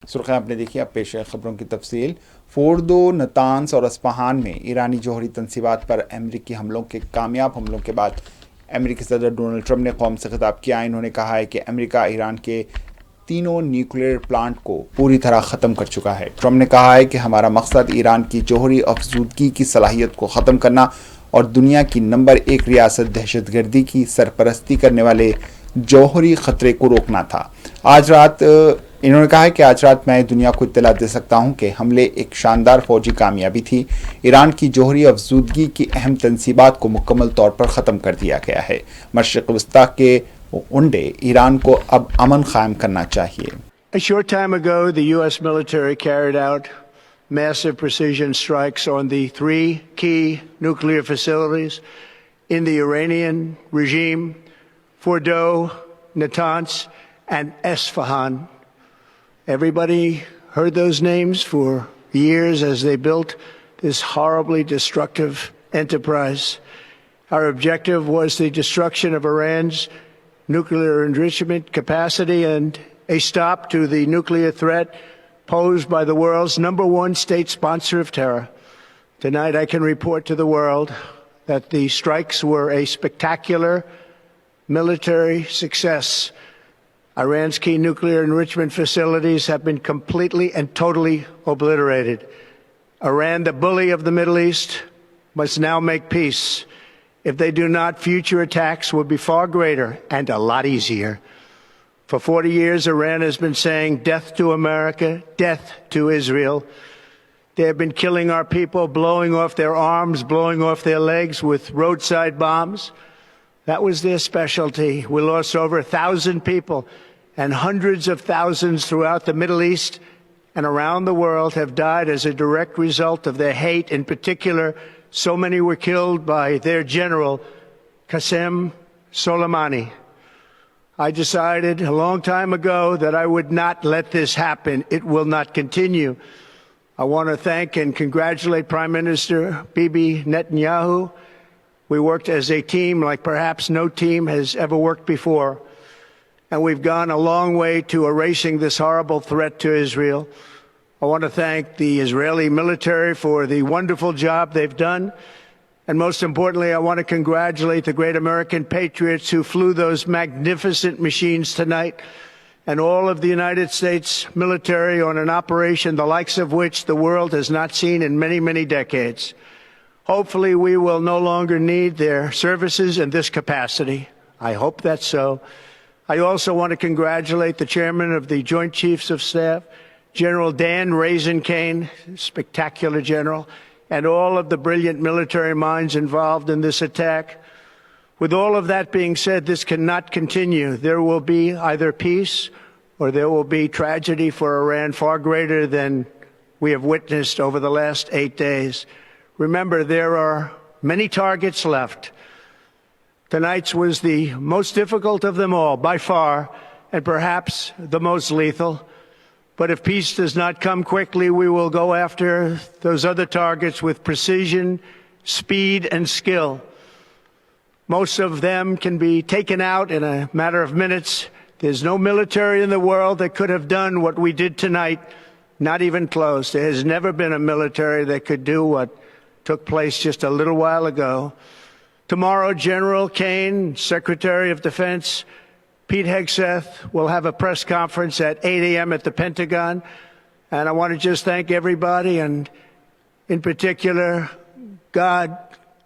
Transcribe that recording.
सुर्खियां आपने देखी, अब पेश है खबरों की तफसील। फोर्दो, नतान्स और अस्फहान में ईरानी जौहरी तनसीबात पर अमरीकी हमलों के कामयाब हमलों के बाद अमरीकी सदर डोनाल्ड ट्रंप ने कौम से खिताब किया। इन्होंने कहा है कि अमरीका ईरान के तीनों न्यूक्लियर प्लांट को पूरी तरह ख़त्म कर चुका है। ट्रंप ने कहा है कि हमारा मकसद ईरान की जौहरी अफजूदगी की सलाहियत को ख़त्म करना और दुनिया की नंबर 1 रियासत दहशतगर्दी की सरपरस्ती करने वाले जौहरी ख़तरे को रोकना था। इन्होंने कहा है कि आज रात मैं दुनिया को इत्तला दे सकता हूं कि हमले एक शानदार फौजी कामयाबी थी। ईरान की जौहरी अफजूदगी की अहम तनसीबात को मुकम्मल तौर पर ख़त्म कर दिया गया है। मशरिक़ वस्ता के उंडे ईरान को अब अमन कायम करना चाहिए। A short time ago, the U.S. military carried out massive precision strikes on the 3 key nuclear facilities in the Iranian regime: Fordo, Natanz, and Esfahan. Everybody heard those names for years as they built this horribly destructive enterprise. Our objective was the destruction of Iran's nuclear enrichment capacity and a stop to the nuclear threat posed by the world's #1 state sponsor of terror. Tonight, I can report to the world that the strikes were a spectacular military success. Iran's key nuclear enrichment facilities have been completely and totally obliterated. Iran, the bully of the Middle East, must now make peace. If they do not, future attacks will be far greater and a lot easier. For 40 years, Iran has been saying death to America, death to Israel. They have been killing our people, blowing off their arms, blowing off their legs with roadside bombs. That was their specialty. We lost over 1,000 people, and hundreds of thousands throughout the Middle East and around the world have died as a direct result of their hate. In particular, so many were killed by their general, Qasem Soleimani. I decided a long time ago that I would not let this happen. It will not continue. I want to thank and congratulate Prime Minister Bibi Netanyahu. We worked as a team like perhaps no team has ever worked before. And we've gone a long way to erasing this horrible threat to Israel. I want to thank the Israeli military for the wonderful job they've done. And most importantly, I want to congratulate the great American patriots who flew those magnificent machines tonight, and all of the United States military on an operation the likes of which the world has not seen in many, many decades. Hopefully, we will no longer need their services in this capacity. I hope that's so. I also want to congratulate the chairman of the Joint Chiefs of Staff, General Dan Raisin Kane, spectacular general, and all of the brilliant military minds involved in this attack. With all of that being said, this cannot continue. There will be either peace or there will be tragedy for Iran far greater than we have witnessed over the last 8 days. Remember, there are many targets left. Tonight's was the most difficult of them all, by far, and perhaps the most lethal. But if peace does not come quickly, we will go after those other targets with precision, speed, and skill. Most of them can be taken out in a matter of minutes. There's no military in the world that could have done what we did tonight, not even close. There has never been a military that could do what took place just a little while ago. Tomorrow, General Kane, Secretary of Defense, Pete Hegseth will have a press conference at 8 a.m. at the Pentagon. And I want to just thank everybody, and in particular, God,